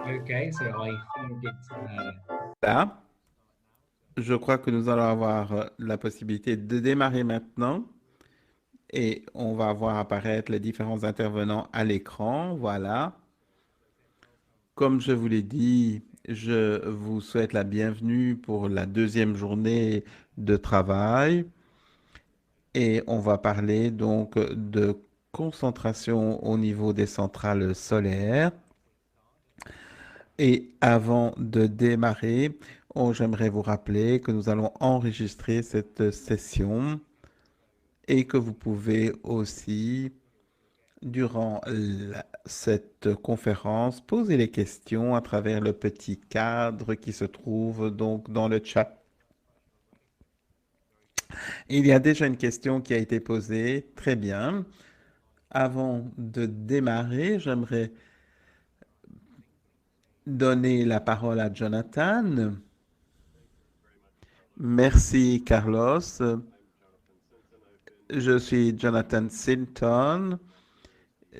Okay, so I think it's Là, je crois que nous allons avoir la possibilité de démarrer maintenant et on va voir apparaître les différents intervenants à l'écran. Voilà. Comme je vous l'ai dit, je vous souhaite la bienvenue pour la deuxième journée de travail et on va parler donc de concentration au niveau des centrales solaires. Et avant de démarrer, j'aimerais vous rappeler que nous allons enregistrer cette session et que vous pouvez aussi, durant cette conférence, poser les questions à travers le petit cadre qui se trouve donc dans le chat. Il y a déjà une question qui a été posée. Très bien. Avant de démarrer, j'aimerais donner la parole à Jonathan. Merci, Carlos. Je suis Jonathan Sinton.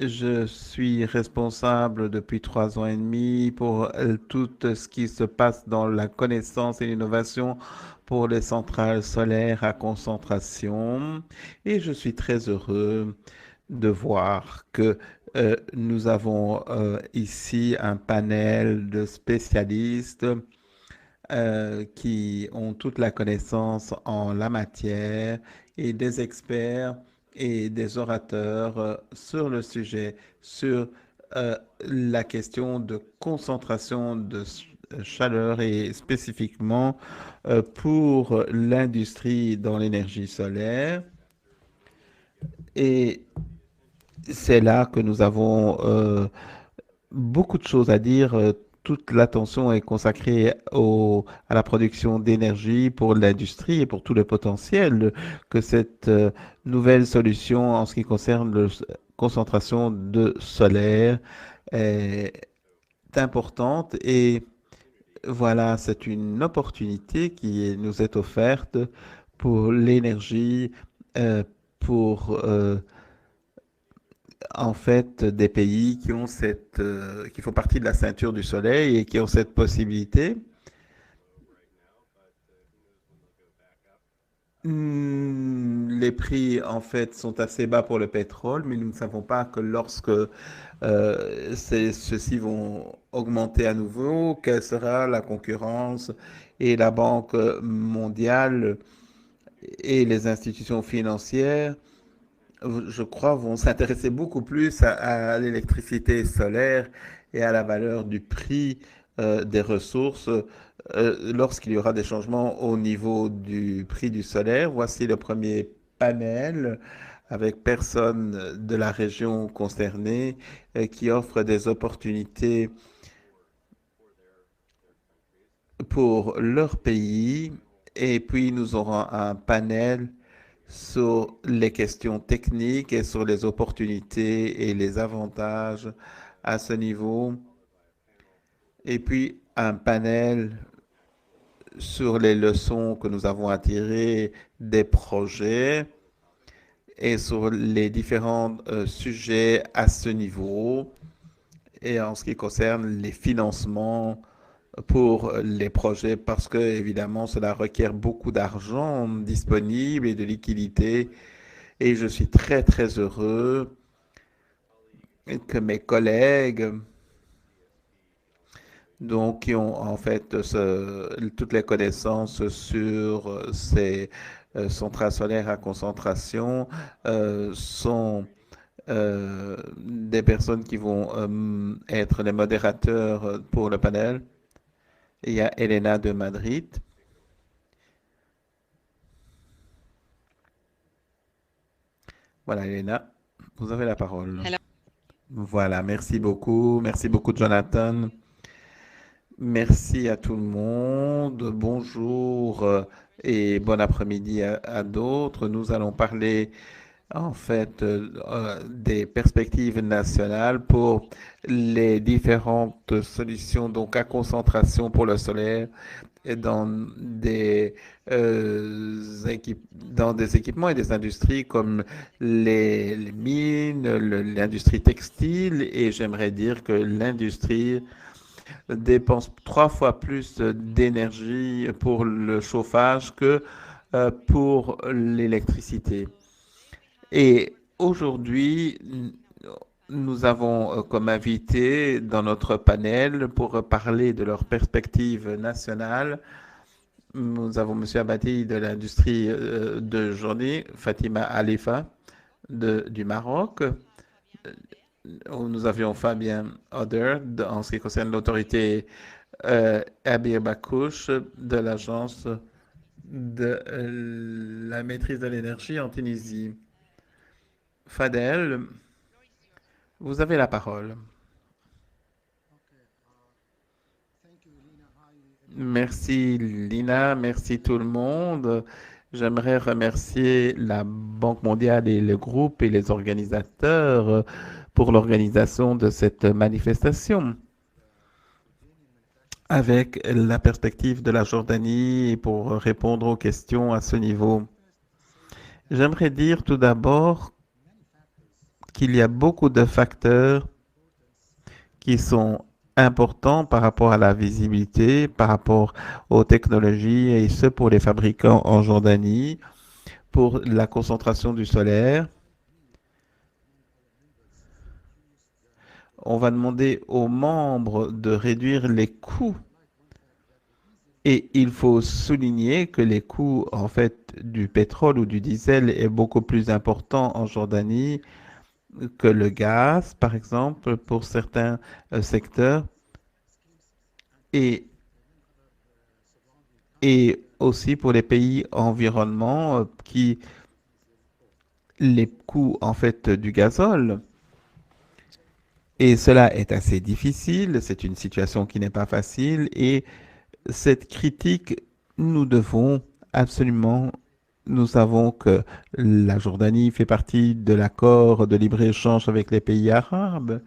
Je suis responsable depuis 3 ans et demi pour tout ce qui se passe dans la connaissance et l'innovation pour les centrales solaires à concentration. Et je suis très heureux de voir que nous avons ici un panel de spécialistes qui ont toute la connaissance en la matière et des experts et des orateurs sur le sujet, sur la question de concentration de chaleur et spécifiquement pour l'industrie dans l'énergie solaire. Et c'est là que nous avons beaucoup de choses à dire. Toute l'attention est consacrée à la production d'énergie pour l'industrie et pour tout le potentiel que cette nouvelle solution en ce qui concerne la concentration de solaire est importante. Et voilà, c'est une opportunité qui nous est offerte pour l'énergie, euh, pour en fait des pays qui ont qui font partie de la ceinture du soleil et qui ont cette possibilité. Les prix en fait sont assez bas pour le pétrole, mais nous ne savons pas que lorsque ceux-ci vont augmenter à nouveau, quelle sera la concurrence et la Banque mondiale et les institutions financières je crois, vont s'intéresser beaucoup plus à l'électricité solaire et à la valeur du prix des ressources lorsqu'il y aura des changements au niveau du prix du solaire. Voici le premier panel avec personnes de la région concernée qui offrent des opportunités pour leur pays. Et puis nous aurons un panel sur les questions techniques et sur les opportunités et les avantages à ce niveau. Et puis un panel sur les leçons que nous avons à tirer des projets et sur les différents sujets à ce niveau et en ce qui concerne les financements pour les projets parce que évidemment cela requiert beaucoup d'argent disponible et de liquidité et je suis très très heureux que mes collègues donc qui ont en fait toutes les connaissances sur ces centrales solaires à concentration sont des personnes qui vont être les modérateurs pour le panel. Il y a Elena de Madrid. Voilà, Elena, vous avez la parole. Hello. Voilà, merci beaucoup. Merci beaucoup, Jonathan. Merci à tout le monde. Bonjour et bon après-midi à d'autres. Nous allons parler en fait des perspectives nationales pour les différentes solutions donc à concentration pour le solaire et dans des équipements et des industries comme les mines, l'industrie textile et j'aimerais dire que l'industrie dépensent 3 fois plus d'énergie pour le chauffage que pour l'électricité. Et aujourd'hui, nous avons comme invité dans notre panel pour parler de leur perspective nationale. Nous avons M. Abadi de l'industrie de journée, Fatima Alifa du Maroc. Nous avions Fabien Oder en ce qui concerne l'autorité Abir Bakouche de l'agence de la maîtrise de l'énergie en Tunisie. Fadel, vous avez la parole. Merci Lina, merci tout le monde. J'aimerais remercier la Banque mondiale et le groupe et les organisateurs pour l'organisation de cette manifestation avec la perspective de la Jordanie et pour répondre aux questions à ce niveau. J'aimerais dire tout d'abord qu'il y a beaucoup de facteurs qui sont importants par rapport à la visibilité, par rapport aux technologies, et ce pour les fabricants en Jordanie, pour la concentration du solaire. On va demander aux membres de réduire les coûts. Et il faut souligner que les coûts, en fait, du pétrole ou du diesel est beaucoup plus important en Jordanie que le gaz, par exemple, pour certains secteurs. Et, et aussi pour les pays environnements qui, les coûts, en fait, du gazole. Et cela est assez difficile. C'est une situation qui n'est pas facile. Et cette critique, nous devons absolument, nous savons que la Jordanie fait partie de l'accord de libre-échange avec les pays arabes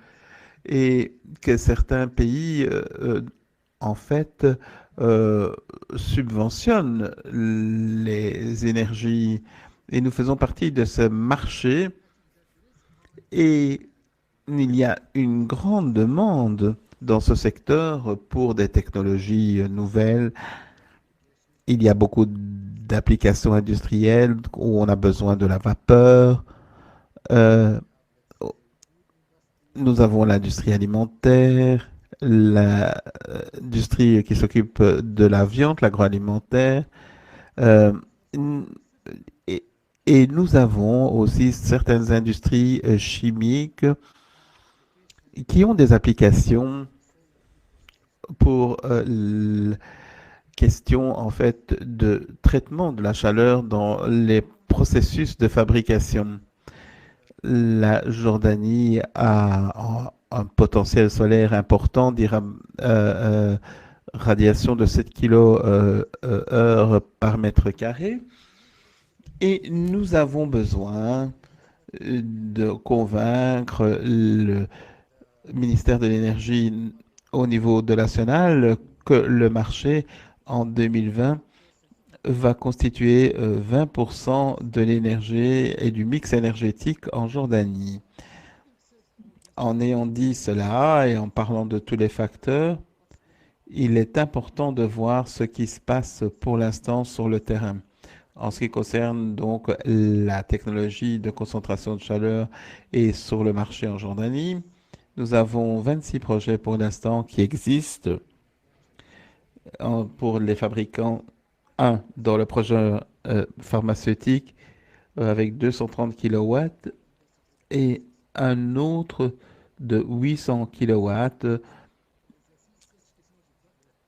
et que certains pays, en fait, euh, subventionnent les énergies et nous faisons partie de ce marché et il y a une grande demande dans ce secteur pour des technologies nouvelles. Il y a beaucoup d'applications industrielles où on a besoin de la vapeur. Euh, Nous avons l'industrie alimentaire, l'industrie qui s'occupe de la viande, l'agroalimentaire. Euh, et, et nous avons aussi certaines industries chimiques qui ont des applications pour question en fait de traitement de la chaleur dans les processus de fabrication. La Jordanie a un potentiel solaire important, radiation de 7 kWh par mètre carré. Et nous avons besoin de convaincre le ministère de l'Énergie au niveau de national que le marché en 2020 va constituer 20% de l'énergie et du mix énergétique en Jordanie. En ayant dit cela et en parlant de tous les facteurs, il est important de voir ce qui se passe pour l'instant sur le terrain. En ce qui concerne donc la technologie de concentration de chaleur et sur le marché en Jordanie, nous avons 26 projets pour l'instant qui existent pour les fabricants. Un dans le projet pharmaceutique avec 230 kilowatts et un autre de 800 kilowatts.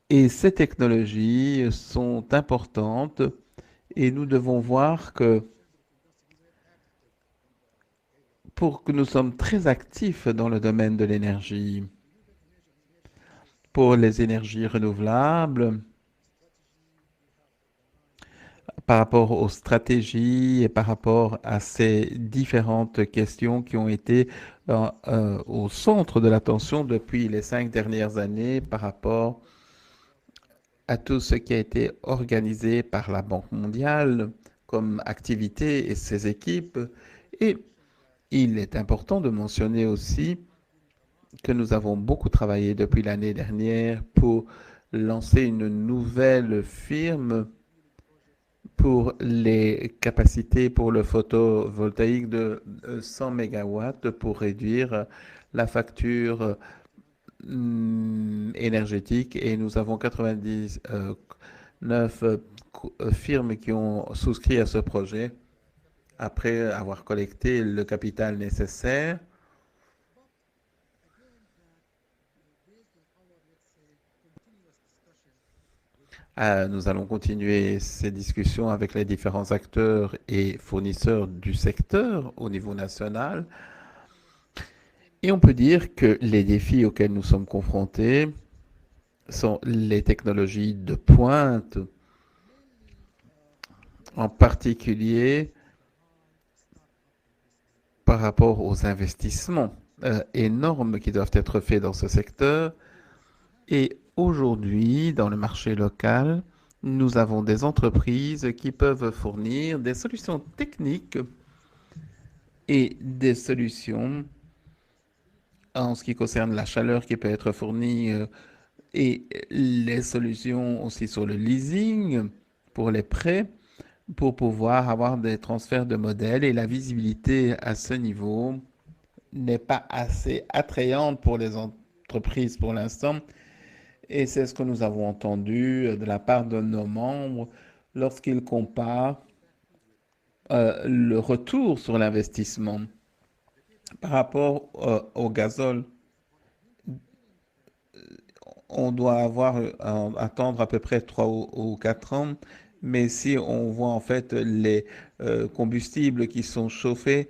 Et ces technologies sont importantes et nous devons voir que pour que nous sommes très actifs dans le domaine de l'énergie, pour les énergies renouvelables, par rapport aux stratégies et par rapport à ces différentes questions qui ont été au centre de l'attention depuis les 5 dernières années par rapport à tout ce qui a été organisé par la Banque mondiale comme activité et ses équipes. Et il est important de mentionner aussi que nous avons beaucoup travaillé depuis l'année dernière pour lancer une nouvelle firme pour les capacités pour le photovoltaïque de 100 mégawatts pour réduire la facture énergétique et nous avons 99 firmes qui ont souscrit à ce projet après avoir collecté le capital nécessaire. Nous allons continuer ces discussions avec les différents acteurs et fournisseurs du secteur au niveau national. Et on peut dire que les défis auxquels nous sommes confrontés sont les technologies de pointe, en particulier par rapport aux investissements énormes qui doivent être faits dans ce secteur. Et aujourd'hui, dans le marché local, nous avons des entreprises qui peuvent fournir des solutions techniques et des solutions en ce qui concerne la chaleur qui peut être fournie et les solutions aussi sur le leasing pour les prêts pour pouvoir avoir des transferts de modèles et la visibilité à ce niveau n'est pas assez attrayante pour les entreprises pour l'instant. Et c'est ce que nous avons entendu de la part de nos membres lorsqu'ils comparent le retour sur l'investissement par rapport au gazole. On doit attendre à peu près 3 ou 4 ans, mais si on voit en fait les combustibles qui sont chauffés,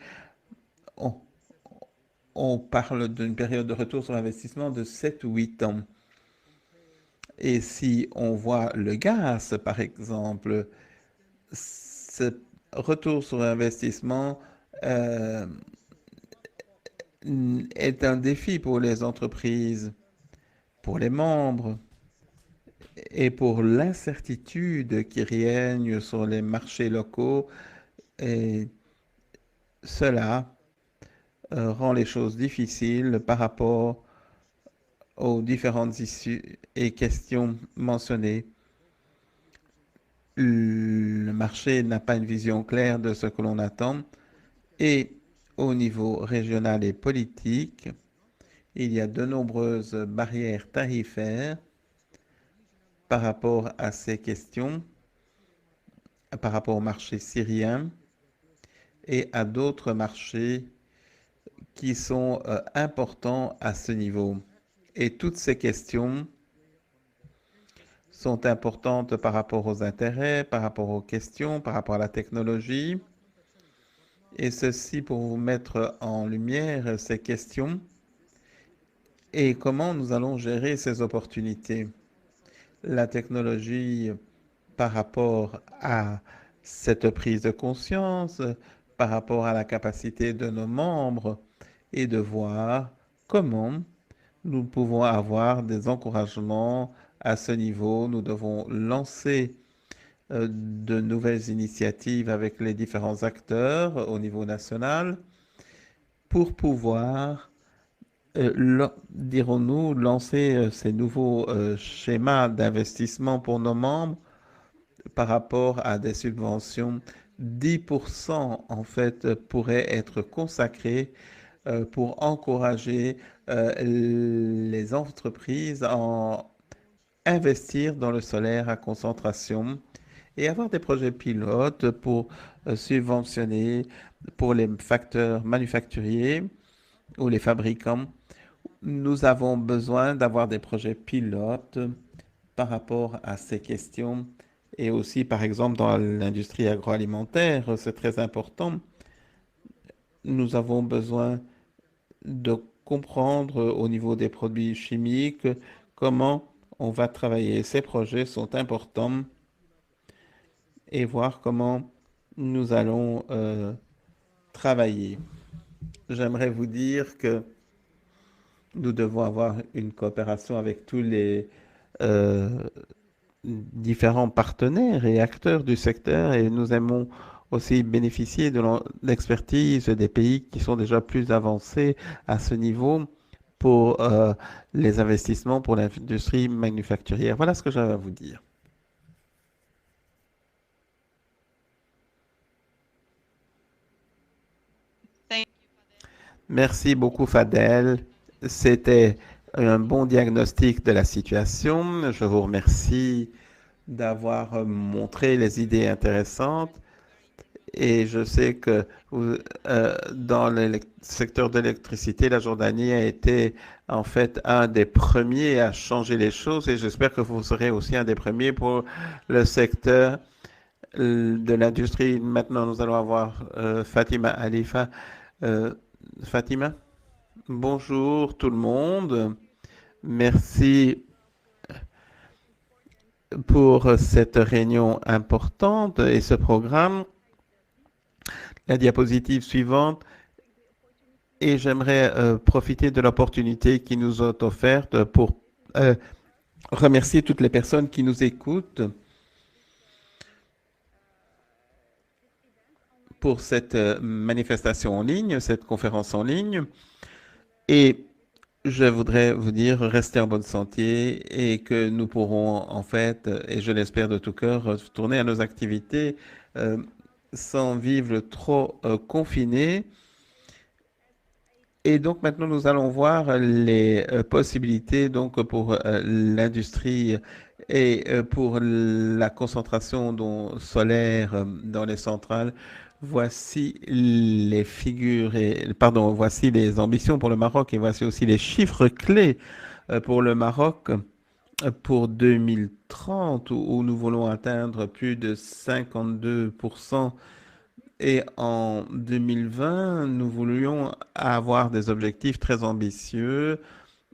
on, on parle d'une période de retour sur l'investissement de 7 ou 8 ans. Et si on voit le gaz, par exemple, ce retour sur investissement est un défi pour les entreprises, pour les membres et pour l'incertitude qui règne sur les marchés locaux. Et cela rend les choses difficiles par rapport aux différentes issues et questions mentionnées. Le marché n'a pas une vision claire de ce que l'on attend et au niveau régional et politique, il y a de nombreuses barrières tarifaires par rapport à ces questions, par rapport au marché syrien et à d'autres marchés qui sont importants à ce niveau. Et toutes ces questions sont importantes par rapport aux intérêts, par rapport aux questions, par rapport à la technologie. Et ceci pour vous mettre en lumière ces questions et comment nous allons gérer ces opportunités. La technologie par rapport à cette prise de conscience, par rapport à la capacité de nos membres et de voir comment nous pouvons avoir des encouragements à ce niveau. Nous devons lancer de nouvelles initiatives avec les différents acteurs au niveau national pour pouvoir, dirons-nous, lancer ces nouveaux schémas d'investissement pour nos membres par rapport à des subventions. 10% en fait pourraient être consacrés pour encourager les entreprises à investir dans le solaire à concentration et avoir des projets pilotes pour subventionner pour les facteurs manufacturiers ou les fabricants. Nous avons besoin d'avoir des projets pilotes par rapport à ces questions et aussi, par exemple, dans l'industrie agroalimentaire, c'est très important. Nous avons besoin de comprendre au niveau des produits chimiques comment on va travailler. Ces projets sont importants et voir comment nous allons travailler. J'aimerais vous dire que nous devons avoir une coopération avec tous les différents partenaires et acteurs du secteur et nous aimons aussi bénéficier de l'expertise des pays qui sont déjà plus avancés à ce niveau pour les investissements pour l'industrie manufacturière. Voilà ce que j'avais à vous dire. Merci beaucoup, Fadel. C'était un bon diagnostic de la situation. Je vous remercie d'avoir montré les idées intéressantes. Et je sais que dans le secteur de l'électricité, la Jordanie a été en fait un des premiers à changer les choses et j'espère que vous serez aussi un des premiers pour le secteur de l'industrie. Maintenant, nous allons avoir Fatima Alifa. Euh, Fatima, bonjour tout le monde. Merci pour cette réunion importante et ce programme. La diapositive suivante. Et j'aimerais profiter de l'opportunité qui nous est offerte pour remercier toutes les personnes qui nous écoutent pour cette manifestation en ligne, cette conférence en ligne. Et je voudrais vous dire, restez en bonne santé et que nous pourrons en fait, et je l'espère de tout cœur, retourner à nos activités sans vivre trop confinés. Et donc maintenant, nous allons voir les possibilités donc pour l'industrie et pour la concentration solaire dans les centrales. Voici les figures voici les ambitions pour le Maroc et voici aussi les chiffres clés pour le Maroc pour 2030 où nous voulons atteindre plus de 52%. Et en 2020, nous voulions avoir des objectifs très ambitieux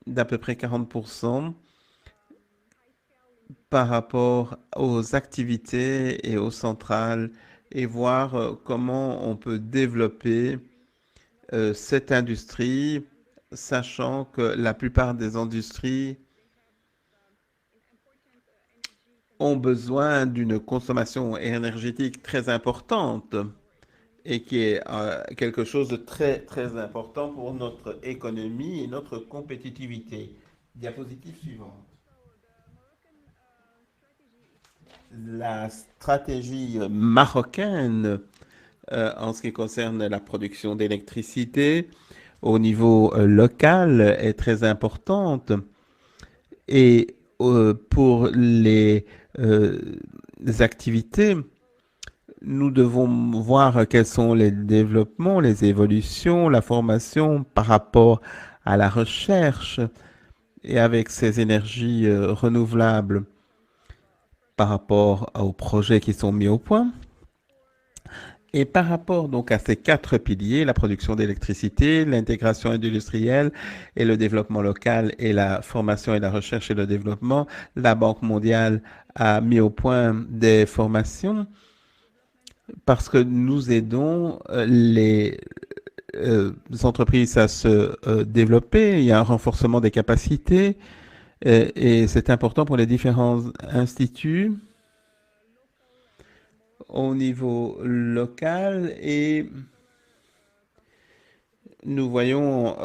d'à peu près 40% par rapport aux activités et aux centrales et voir comment on peut développer cette industrie, sachant que la plupart des industries ont besoin d'une consommation énergétique très importante et qui est quelque chose de très, très important pour notre économie et notre compétitivité. Diapositive suivante. La stratégie marocaine en ce qui concerne la production d'électricité au niveau local est très importante et pour les activités, nous devons voir quels sont les développements, les évolutions, la formation par rapport à la recherche et avec ces énergies renouvelables par rapport aux projets qui sont mis au point. Et par rapport donc à ces quatre piliers, la production d'électricité, l'intégration industrielle et le développement local et la formation et la recherche et le développement, la Banque mondiale a mis au point des formations parce que nous aidons les entreprises à se développer. Il y a un renforcement des capacités et c'est important pour les différents instituts au niveau local et nous voyons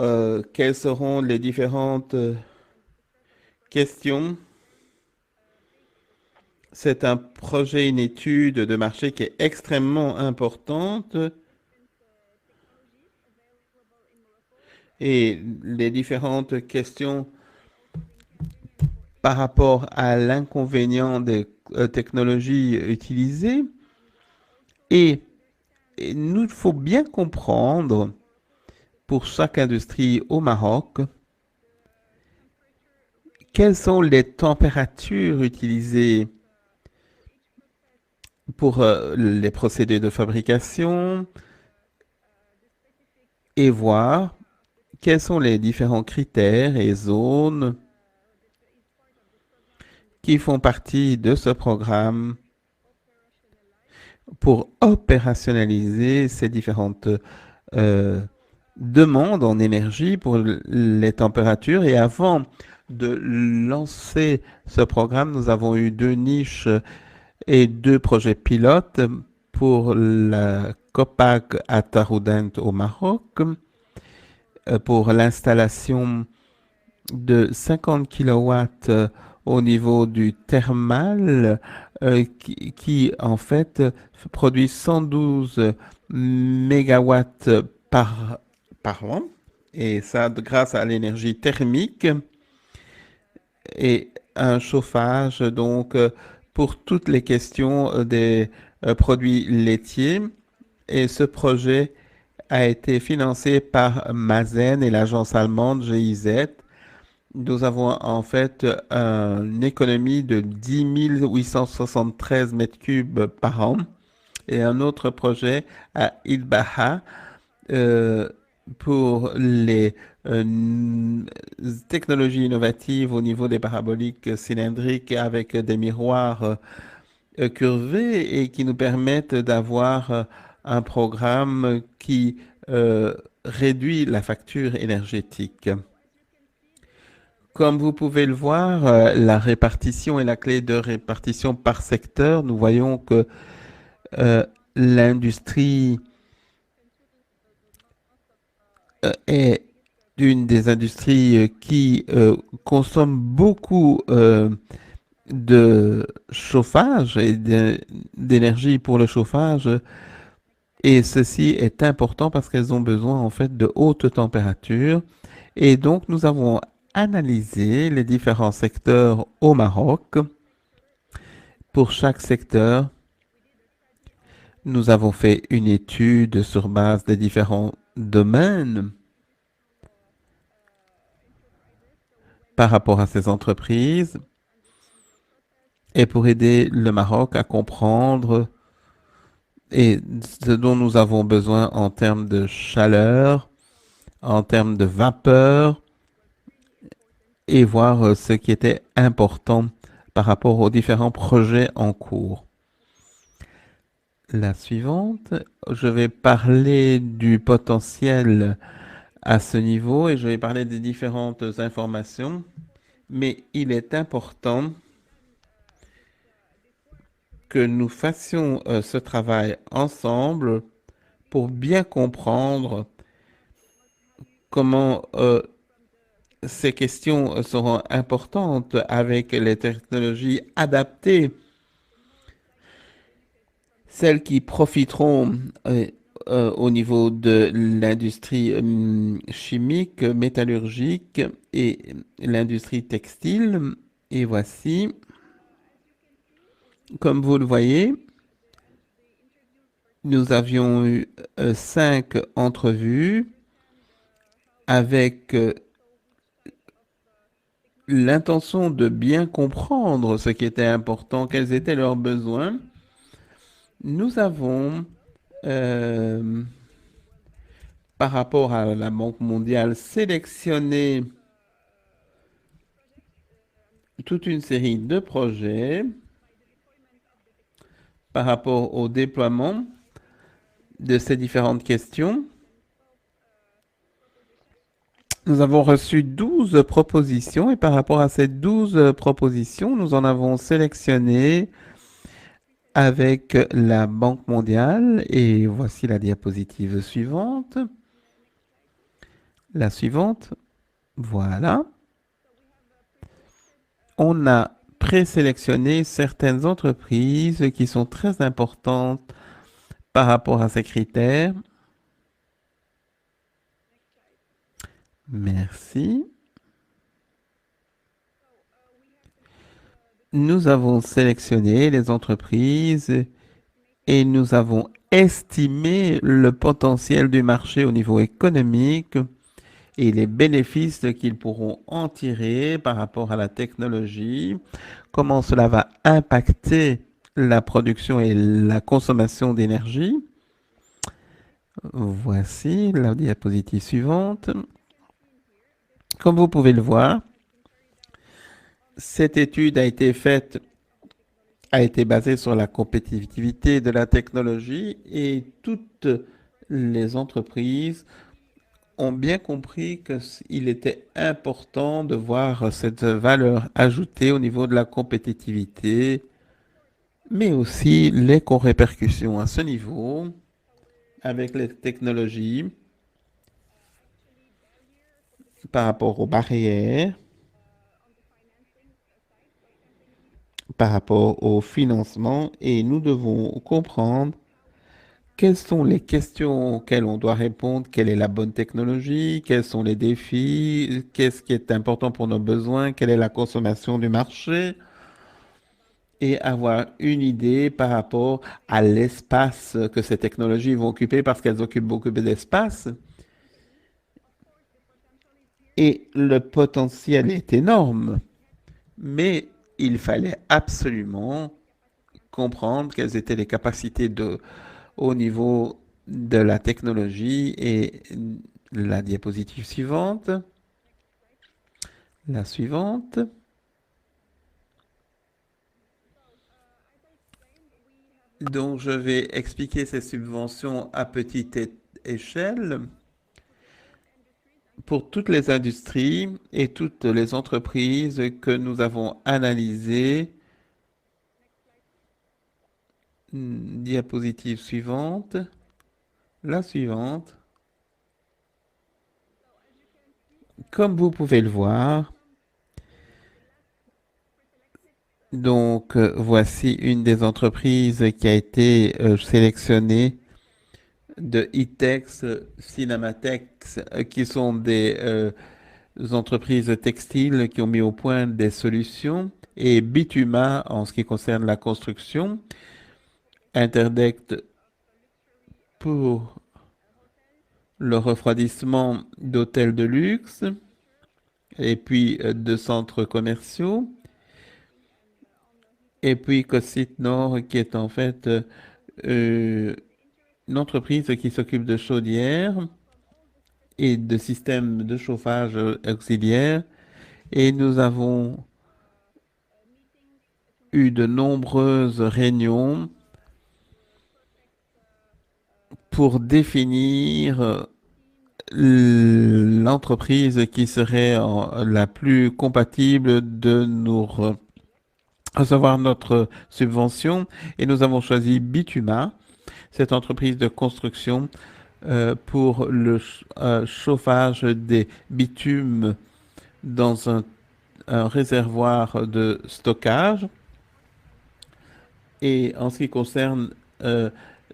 quelles seront les différentes questions. C'est un projet, une étude de marché qui est extrêmement importante et les différentes questions par rapport à l'inconvénient des technologies utilisées. Et il faut bien comprendre pour chaque industrie au Maroc quelles sont les températures utilisées pour les procédés de fabrication et voir quels sont les différents critères et zones qui font partie de ce programme pour opérationnaliser ces différentes demandes en énergie pour les températures. Et avant de lancer ce programme, nous avons eu 2 niches et 2 projets pilotes pour la COPAC à Taroudant au Maroc, pour l'installation de 50 kilowatts au niveau du thermal qui, en fait produit 112 mégawatts par an et ça grâce à l'énergie thermique et un chauffage donc pour toutes les questions des produits laitiers et ce projet a été financé par Mazen et l'agence allemande GIZ. Nous avons en fait une économie de 10 873 mètres cubes par an et un autre projet à Ilbaha euh, pour les technologies innovatives au niveau des paraboliques cylindriques avec des miroirs curvés et qui nous permettent d'avoir un programme qui réduit la facture énergétique. Comme vous pouvez le voir, la répartition et la clé de répartition par secteur, nous voyons que l'industrie est une des industries qui consomme beaucoup de chauffage et d'énergie pour le chauffage. Et ceci est important parce qu'elles ont besoin en fait de hautes températures. Et donc nous avons analysé les différents secteurs au Maroc. Pour chaque secteur, nous avons fait une étude sur base des différents domaines par rapport à ces entreprises et pour aider le Maroc à comprendre et ce dont nous avons besoin en termes de chaleur, en termes de vapeur et voir ce qui était important par rapport aux différents projets en cours. La suivante, je vais parler du potentiel à ce niveau et je vais parler des différentes informations, mais il est important que nous fassions ce travail ensemble pour bien comprendre comment ces questions seront importantes avec les technologies adaptées, celles qui profiteront au niveau de l'industrie chimique, métallurgique et l'industrie textile. Et voici, comme vous le voyez, nous avions eu 5 entrevues avec l'intention de bien comprendre ce qui était important, quels étaient leurs besoins. Nous avons, par rapport à la Banque mondiale, sélectionné toute une série de projets par rapport au déploiement de ces différentes questions. Nous avons reçu 12 propositions et par rapport à ces 12 propositions, nous en avons sélectionné avec la Banque mondiale et voici la diapositive suivante. La suivante, voilà. On a présélectionné certaines entreprises qui sont très importantes par rapport à ces critères. Merci. Nous avons sélectionné les entreprises et nous avons estimé le potentiel du marché au niveau économique et les bénéfices qu'ils pourront en tirer par rapport à la technologie, comment cela va impacter la production et la consommation d'énergie. Voici la diapositive suivante. Comme vous pouvez le voir, cette étude a été basée sur la compétitivité de la technologie et toutes les entreprises ont bien compris qu'il était important de voir cette valeur ajoutée au niveau de la compétitivité, mais aussi les répercussions à ce niveau avec les technologies par rapport aux barrières, par rapport au financement, et nous devons comprendre quelles sont les questions auxquelles on doit répondre, quelle est la bonne technologie, quels sont les défis, qu'est-ce qui est important pour nos besoins, quelle est la consommation du marché, et avoir une idée par rapport à l'espace que ces technologies vont occuper parce qu'elles occupent beaucoup d'espace. Et le potentiel est énorme, mais il fallait absolument comprendre quelles étaient les capacités au niveau de la technologie. Et la diapositive suivante, la suivante. Donc, je vais expliquer ces subventions à petite échelle pour toutes les industries et toutes les entreprises que nous avons analysées. Diapositive suivante, la suivante. Comme vous pouvez le voir, donc voici une des entreprises qui a été sélectionnée de ITEX, Cinematex, qui sont des entreprises textiles qui ont mis au point des solutions, et Bituma en ce qui concerne la construction, Interdect pour le refroidissement d'hôtels de luxe et puis de centres commerciaux, et puis Cossite Nord qui est en fait une entreprise qui s'occupe de chaudières et de systèmes de chauffage auxiliaires. Et nous avons eu de nombreuses réunions pour définir l'entreprise qui serait la plus compatible de nous recevoir notre subvention. Et nous avons choisi Bituma, cette entreprise de construction, pour le chauffage des bitumes dans un réservoir de stockage. Et en ce qui concerne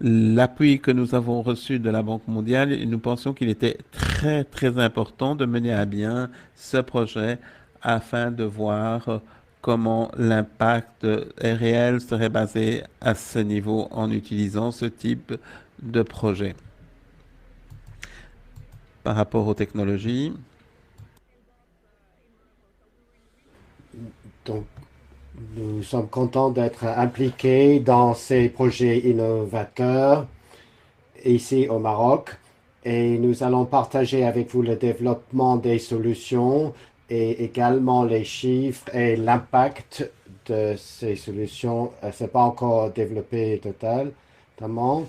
l'appui que nous avons reçu de la Banque mondiale, nous pensions qu'il était très, très important de mener à bien ce projet afin de voir comment l'impact réel serait basé à ce niveau en utilisant ce type de projet. Par rapport aux technologies, Donc, nous sommes contents d'être impliqués dans ces projets innovateurs ici au Maroc et nous allons partager avec vous le développement des solutions et également les chiffres et l'impact de ces solutions. Ce n'est pas encore développé totalement.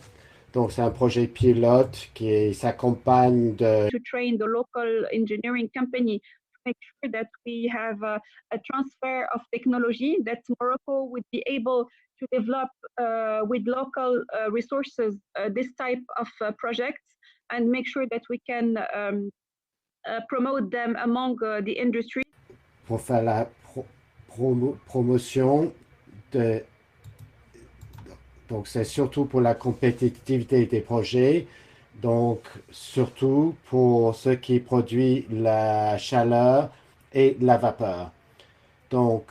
Donc, c'est un projet pilote qui s'accompagne de... To train the local engineering company to make sure that we have a transfer of technology that Morocco would be able to develop with local resources this type of projects and make sure that we can promote them among the industry. Pour faire la promotion de... Donc, c'est surtout pour la compétitivité des projets. Donc, surtout pour ce qui produit la chaleur et la vapeur. Donc,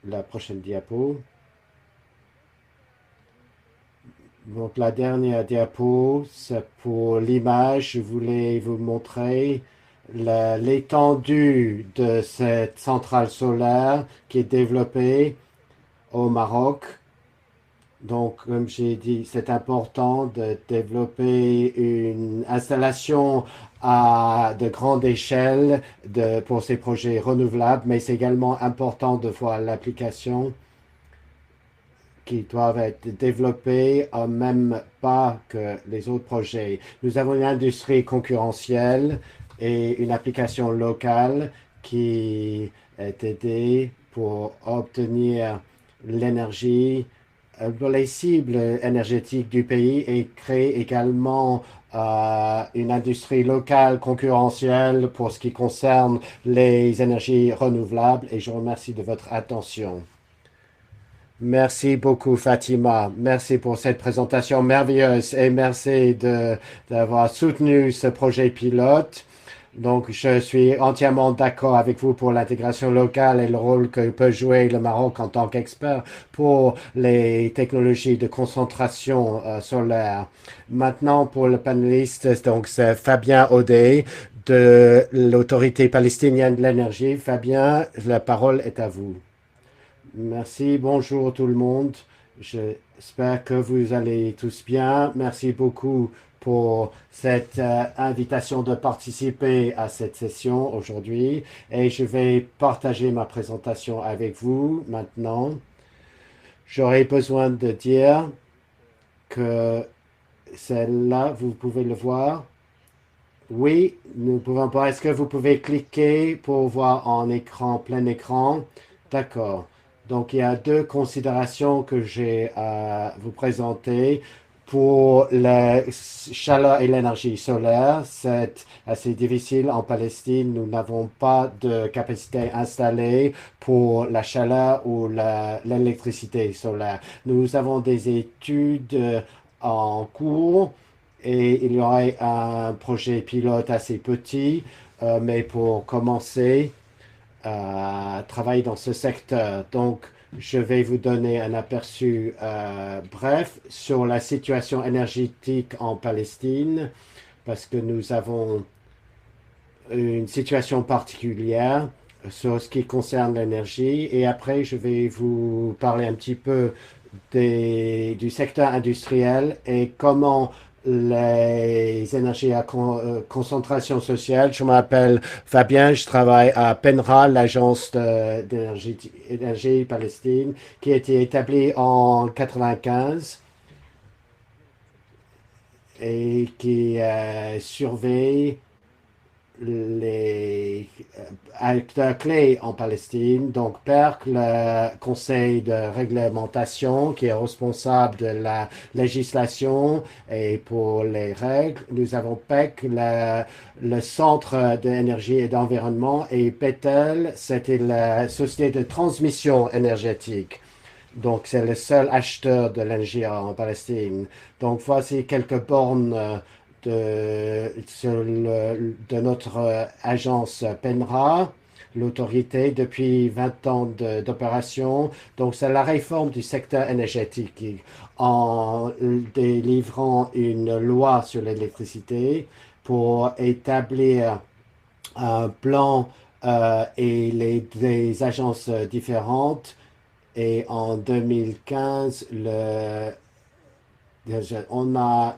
la prochaine diapo. Donc, la dernière diapo, c'est pour l'image. Je voulais vous montrer l'étendue de cette centrale solaire qui est développée au Maroc. Donc, comme j'ai dit, c'est important de développer une installation à de grande échelle pour ces projets renouvelables, mais c'est également important de voir l'application qui doivent être développés en même pas que les autres projets. Nous avons une industrie concurrentielle et une application locale qui est aidée pour obtenir l'énergie pour les cibles énergétiques du pays et créer également une industrie locale concurrentielle pour ce qui concerne les énergies renouvelables. Et je vous remercie de votre attention. Merci beaucoup, Fatima. Merci pour cette présentation merveilleuse et merci d'avoir soutenu ce projet pilote. Donc, je suis entièrement d'accord avec vous pour l'intégration locale et le rôle que peut jouer le Maroc en tant qu'expert pour les technologies de concentration solaire. Maintenant, pour le panéliste, donc c'est Fabien Audet de l'Autorité palestinienne de l'énergie. Fabien, la parole est à vous. Merci, bonjour tout le monde. J'espère que vous allez tous bien. Merci beaucoup pour cette invitation de participer à cette session aujourd'hui. Et je vais partager ma présentation avec vous maintenant. J'aurais besoin de dire que celle-là, vous pouvez le voir. Oui, nous pouvons voir. Est-ce que vous pouvez cliquer pour voir en écran, plein écran? D'accord. Donc, il y a deux considérations que j'ai à vous présenter. Pour la chaleur et l'énergie solaire, c'est assez difficile en Palestine. Nous n'avons pas de capacité installée pour la chaleur ou l'électricité solaire. Nous avons des études en cours et il y aurait un projet pilote assez petit, mais pour commencer à travailler dans ce secteur. Donc, je vais vous donner un aperçu bref sur la situation énergétique en Palestine parce que nous avons une situation particulière sur ce qui concerne l'énergie. Et après, je vais vous parler un petit peu du secteur industriel et comment les énergies à concentration sociale. Je m'appelle Fabien, je travaille à PENRA, l'agence d'énergie Palestine, qui a été établie en 1995 et qui surveille les acteurs clés en Palestine. Donc, PERC, le Conseil de réglementation, qui est responsable de la législation et pour les règles. Nous avons PEC, le Centre d'énergie et d'environnement, et PETEL, c'était la société de transmission énergétique. Donc, c'est le seul acheteur de l'énergie en Palestine. Donc, voici quelques bornes de notre agence PENRA, l'autorité, depuis 20 ans d'opération. Donc, c'est la réforme du secteur énergétique en délivrant une loi sur l'électricité pour établir un plan et des agences différentes. Et en 2015, on a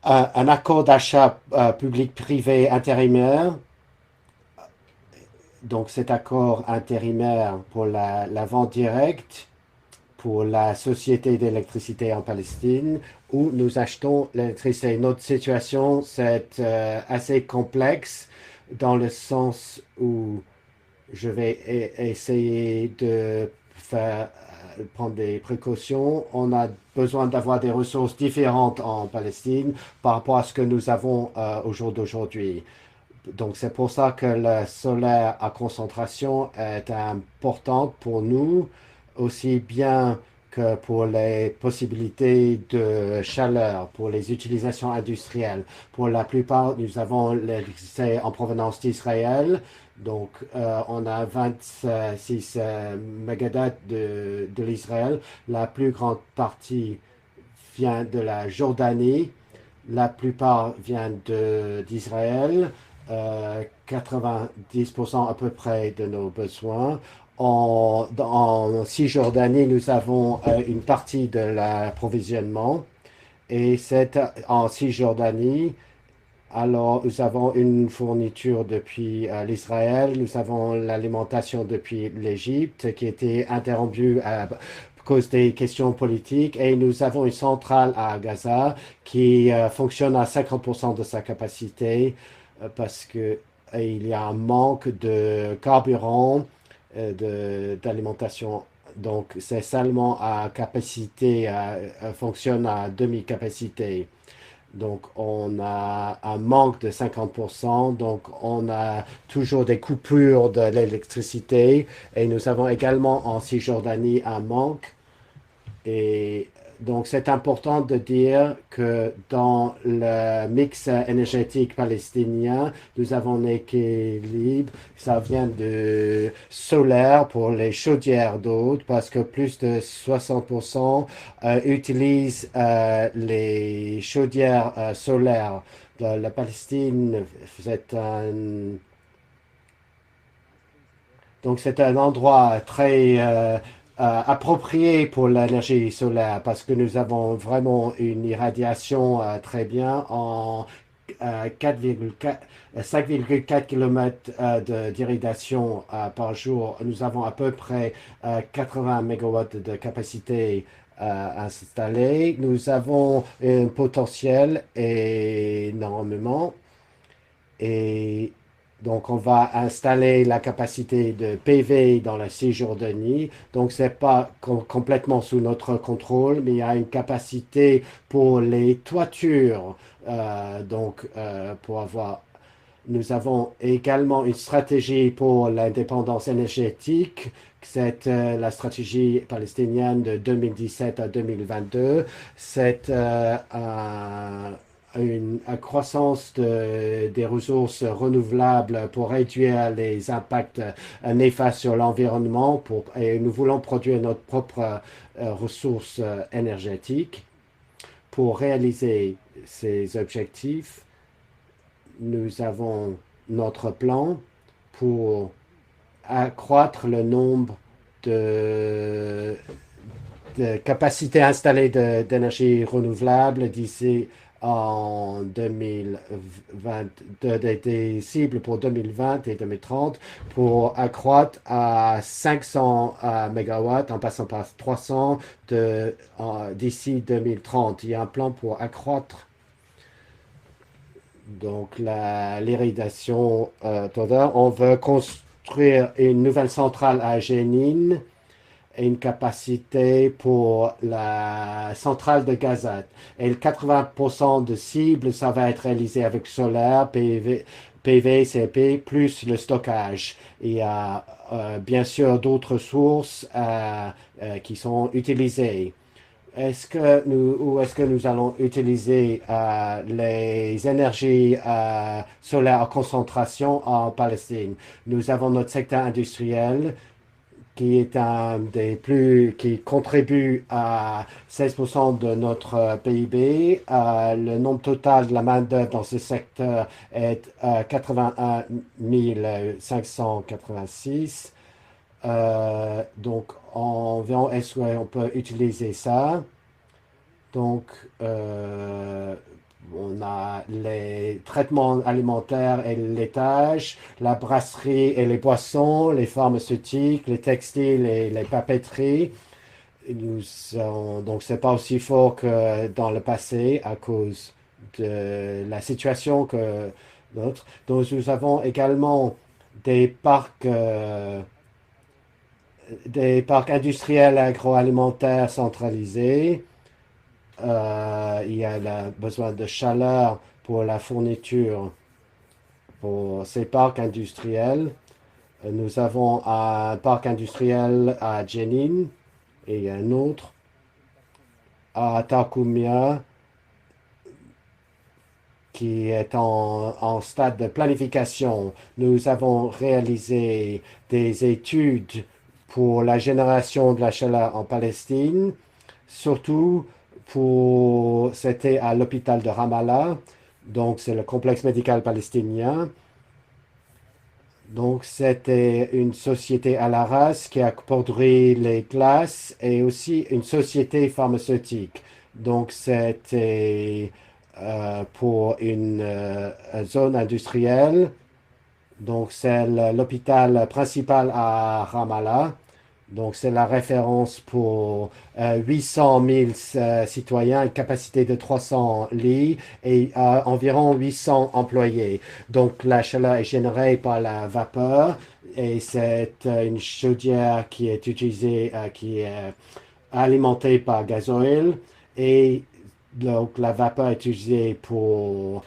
un accord d'achat public-privé intérimaire. Donc, cet accord intérimaire pour la vente directe pour la société d'électricité en Palestine où nous achetons l'électricité. Notre situation, c'est assez complexe dans le sens où je vais essayer de prendre des précautions. On a besoin d'avoir des ressources différentes en Palestine par rapport à ce que nous avons au jour d'aujourd'hui. Donc, c'est pour ça que le solaire à concentration est important pour nous, aussi bien que pour les possibilités de chaleur, pour les utilisations industrielles. Pour la plupart, nous avons l'électricité en provenance d'Israël. Donc, on a 26 mégadats de l'Israël. La plus grande partie vient de la Jordanie. La plupart vient d'Israël. 90% à peu près de nos besoins. En Cisjordanie, nous avons une partie de l'approvisionnement. Et c'est en Cisjordanie. Alors, nous avons une fourniture depuis l'Israël, nous avons l'alimentation depuis l'Égypte qui a été interrompue à cause des questions politiques et nous avons une centrale à Gaza qui fonctionne à 50% de sa capacité parce qu'il y a un manque de carburant, d'alimentation Donc, c'est seulement à capacité, fonctionne à demi-capacité. Donc, on a un manque de 50%. Donc, on a toujours des coupures de l'électricité. Et nous avons également en Cisjordanie un manque. Et donc, c'est important de dire que dans le mix énergétique palestinien, nous avons un équilibre. Ça vient de solaire pour les chaudières d'eau parce que plus de 60% utilisent les chaudières solaires. La Palestine, c'est donc c'est un endroit très approprié pour l'énergie solaire parce que nous avons vraiment une irradiation très bien en 5,4 km d'irradiation par jour. Nous avons à peu près 80 MW de capacité installée. Nous avons un potentiel énormément et donc, on va installer la capacité de PV dans la Cisjordanie. Donc, ce n'est pas complètement sous notre contrôle, mais il y a une capacité pour les toitures. Nous avons également une stratégie pour l'indépendance énergétique. C'est la stratégie palestinienne de 2017 à 2022. C'est une croissance des ressources renouvelables pour réduire les impacts néfastes sur l'environnement et nous voulons produire notre propre ressources énergétiques. Pour réaliser ces objectifs, nous avons notre plan pour accroître le nombre de capacités installées d'énergie renouvelable d'ici en 2020, des cibles pour 2020 et 2030 pour accroître à 500 MW en passant par 300 d'ici 2030. Il y a un plan pour accroître donc l'irrigation totale. On veut construire une nouvelle centrale à Jenin et une capacité pour la centrale de Gaza. Et le 80% de cibles, ça va être réalisé avec solaire, PV, plus le stockage. Il y a bien sûr d'autres sources qui sont utilisées. Où est-ce que nous allons utiliser les énergies solaires en concentration en Palestine? Nous avons notre secteur industriel qui est qui contribue à 16% de notre PIB. Le nombre total de la main-d'œuvre dans ce secteur est 81 586. Donc, environ, est-ce qu'on peut utiliser ça? Donc, on a les traitements alimentaires et le laitage, la brasserie et les boissons, les pharmaceutiques, les textiles et les papeteries. Donc, c'est pas aussi fort que dans le passé à cause de la situation que d'autres. Donc, nous avons également des parcs industriels agroalimentaires centralisés. Il y a besoin de chaleur pour la fourniture pour ces parcs industriels. Nous avons un parc industriel à Jenin et un autre à Tarkoumia qui est en stade de planification. Nous avons réalisé des études pour la génération de la chaleur en Palestine, surtout c'était à l'hôpital de Ramallah, donc c'est le complexe médical palestinien. Donc c'était une société à la race qui a produit les glaces et aussi une société pharmaceutique. Donc c'était pour une zone industrielle. Donc c'est l'hôpital principal à Ramallah. Donc, c'est la référence pour 800 000 citoyens, une capacité de 300 lits et environ 800 employés. Donc, la chaleur est générée par la vapeur et c'est une chaudière qui est utilisée, qui est alimentée par gasoil et donc la vapeur est utilisée pour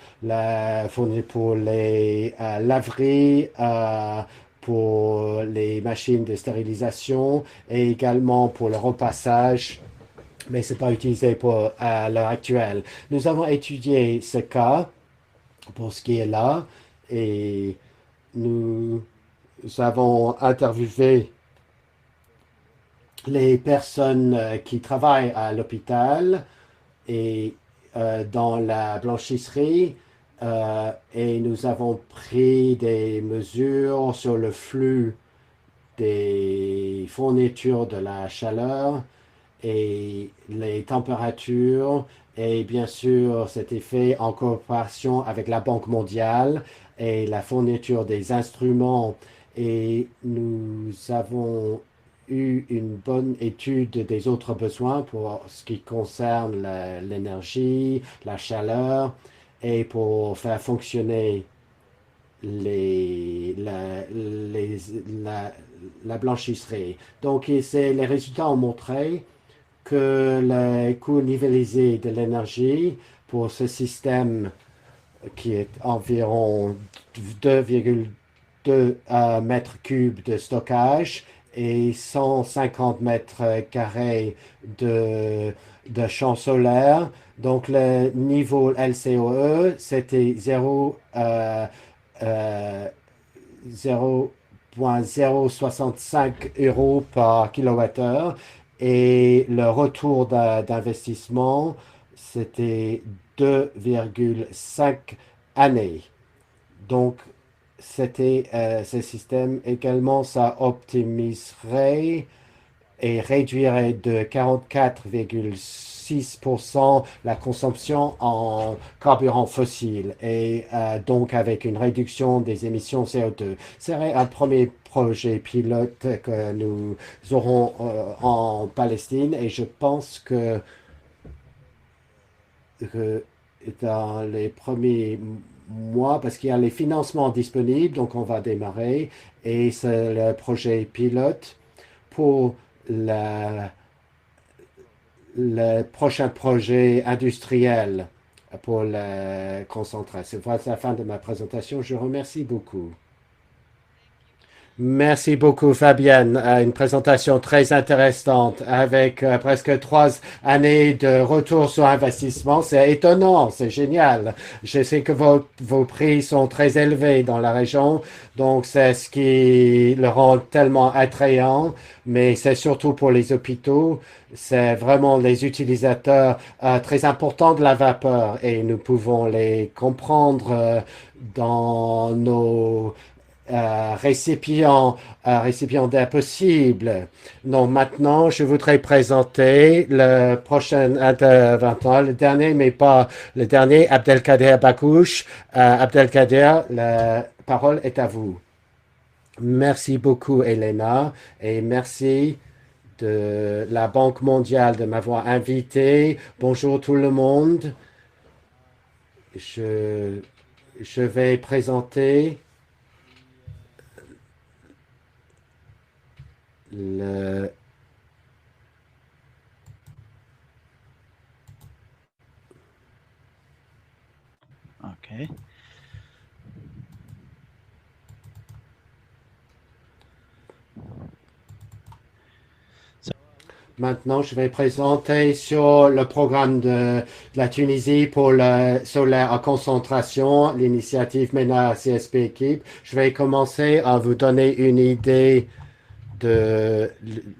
pour les laveries, pour les machines de stérilisation et également pour le repassage, mais ce n'est pas utilisé à l'heure actuelle. Nous avons étudié ce cas pour ce qui est là et nous avons interviewé les personnes qui travaillent à l'hôpital et dans la blanchisserie et nous avons pris des mesures sur le flux des fournitures de la chaleur et les températures et bien sûr c'était fait en coopération avec la Banque mondiale et la fourniture des instruments et nous avons eu une bonne étude des autres besoins pour ce qui concerne l'énergie, la chaleur et pour faire fonctionner la blanchisserie. Donc, les résultats ont montré que le coût nivellisé de l'énergie pour ce système qui est environ 2,2 mètres cubes de stockage et 150 mètres carrés de champs solaires. Donc, le niveau LCOE, c'était 0,065 euros par kilowattheure et le retour d'investissement, c'était 2,5 années. Donc, ce système également, ça optimiserait et réduirait de 44,6% la consommation en carburant fossile et donc avec une réduction des émissions CO2. Ce serait un premier projet pilote que nous aurons en Palestine et je pense que dans les premiers mois, parce qu'il y a les financements disponibles, donc on va démarrer et c'est le projet pilote pour le prochain projet industriel pour la concentration. Voilà la fin de ma présentation. Je remercie beaucoup. Merci beaucoup, Fabienne. Une présentation très intéressante avec presque 3 années de retour sur investissement. C'est étonnant, c'est génial. Je sais que vos prix sont très élevés dans la région, donc c'est ce qui le rend tellement attrayant, mais c'est surtout pour les hôpitaux. C'est vraiment les utilisateurs très importants de la vapeur et nous pouvons les comprendre dans nos récipiendaire possible. Donc maintenant, je voudrais présenter le prochain intervenant, le dernier, mais pas le dernier, Abdelkader Bakouche. Abdelkader, la parole est à vous. Merci beaucoup, Elena, et merci de la Banque mondiale de m'avoir invité. Bonjour tout le monde. Je vais présenter OK. Maintenant, je vais présenter sur le programme de la Tunisie pour le solaire à concentration, l'initiative MENA CSP Équipe. Je vais commencer à vous donner une idée de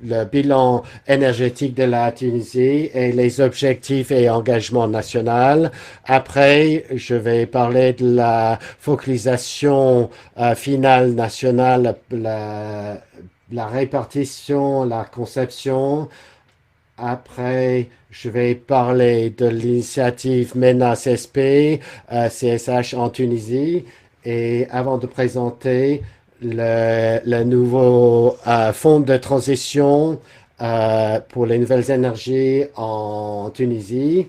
le bilan énergétique de la Tunisie et les objectifs et engagements nationaux. Après, je vais parler de la focalisation finale nationale, la répartition, la conception. Après, je vais parler de l'initiative MENA-CSP, CSH en Tunisie. Et avant de présenter le nouveau fonds de transition pour les nouvelles énergies en Tunisie.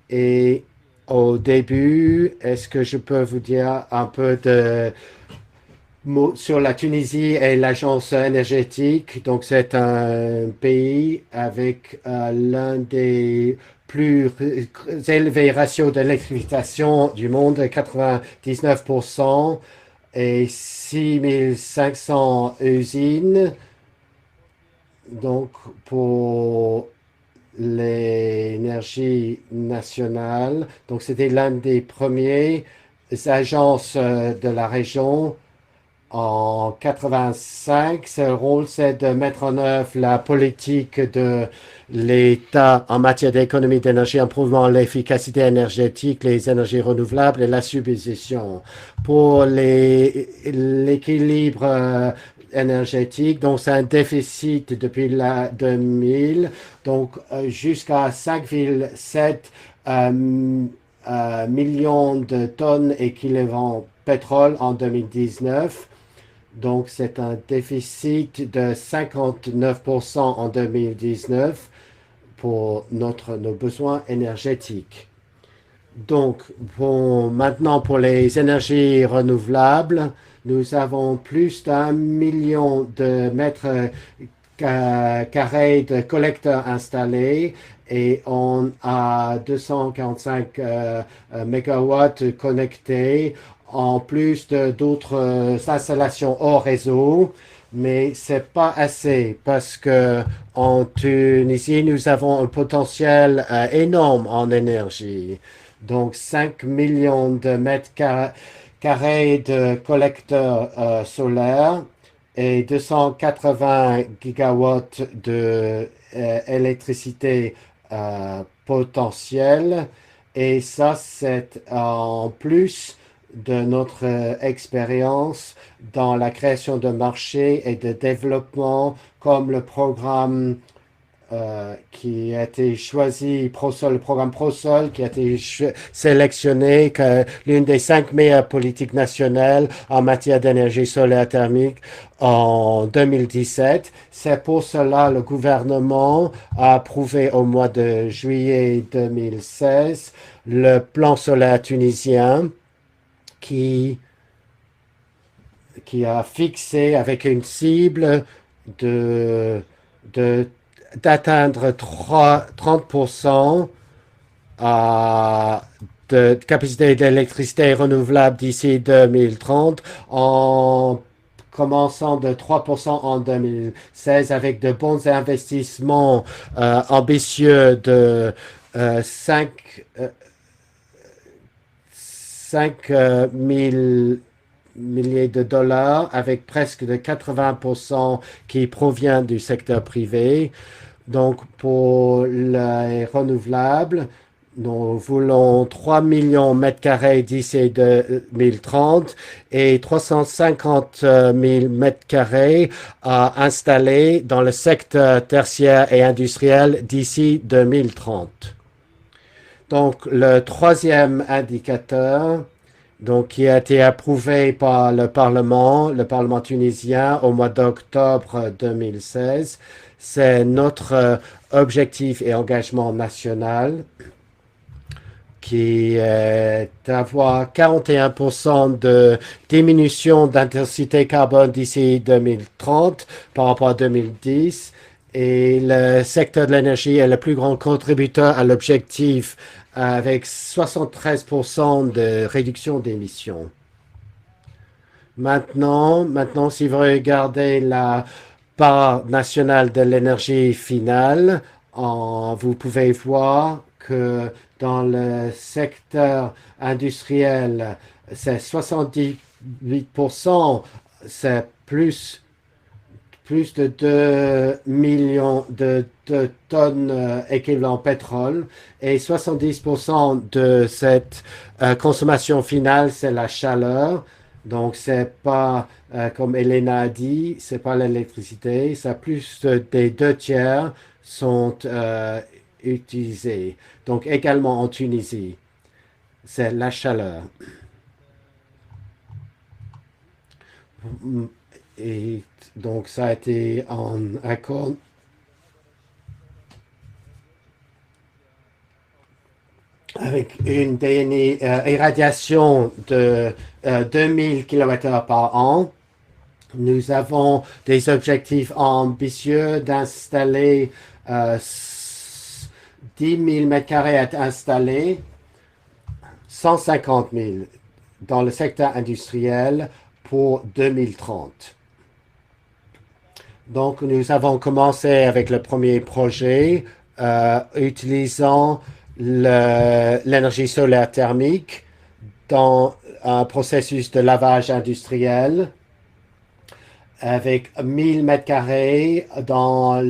Et au début, est-ce que je peux vous dire un peu de mots sur la Tunisie et l'agence énergétique? Donc, c'est un pays avec l'un des plus élevés ratios d'électrification du monde, 99%, et 6500 usines. Donc, pour l'énergie nationale, donc c'était l'un des premiers agences de la région. En 85, son rôle, c'est de mettre en œuvre la politique de l'État en matière d'économie d'énergie en prouvant l'efficacité énergétique, les énergies renouvelables et la substitution. Pour l'équilibre énergétique, donc c'est un déficit depuis la 2000, donc jusqu'à 5,7 millions de tonnes équivalent pétrole en 2019. Donc, c'est un déficit de 59% en 2019 pour nos besoins énergétiques. Donc, maintenant, pour les énergies renouvelables, nous avons plus d'1 million de mètres carrés de collecteurs installés et on a 245 mégawatts connectés en plus d'autres installations hors réseau, mais c'est pas assez parce que en Tunisie, nous avons un potentiel énorme en énergie. Donc, 5 millions de mètres carrés de collecteurs solaires et 280 gigawatts de électricité potentielle. Et ça, c'est en plus de notre expérience dans la création de marchés et de développement comme le programme qui a été choisi, ProSol, le programme ProSol, qui a été sélectionné comme l'une des 5 meilleures politiques nationales en matière d'énergie solaire thermique en 2017. C'est pour cela que le gouvernement a approuvé au mois de juillet 2016 le plan solaire tunisien qui a fixé avec une cible d'atteindre 30% de capacité d'électricité renouvelable d'ici 2030 en commençant de 3% en 2016 avec de bons investissements ambitieux de 5 000 milliers de dollars avec presque de 80% qui provient du secteur privé. Donc, pour les renouvelables, nous voulons 3 millions de mètres carrés d'ici 2030 et 350 000 mètres carrés à installer dans le secteur tertiaire et industriel d'ici 2030. Donc, le troisième indicateur, donc, qui a été approuvé par le Parlement tunisien au mois d'octobre 2016, c'est notre objectif et engagement national qui est d'avoir 41% de diminution d'intensité carbone d'ici 2030 par rapport à 2010. Et le secteur de l'énergie est le plus grand contributeur à l'objectif avec 73% de réduction d'émissions. Maintenant, si vous regardez la part nationale de l'énergie finale, vous pouvez voir que dans le secteur industriel, c'est 78%, c'est plus de 2 millions de tonnes équivalent pétrole et 70% de cette consommation finale, c'est la chaleur. Donc, c'est pas, comme Elena a dit, c'est pas l'électricité, ça plus des 2 tiers sont utilisés. Donc, également en Tunisie, c'est la chaleur. Et donc, ça a été en accord avec une irradiation de 2000 kWh par an. Nous avons des objectifs ambitieux d'installer 10 000 m² à installer, 150 000 dans le secteur industriel pour 2030. Donc, nous avons commencé avec le premier projet utilisant l'énergie solaire thermique dans un processus de lavage industriel avec 1000 m² dans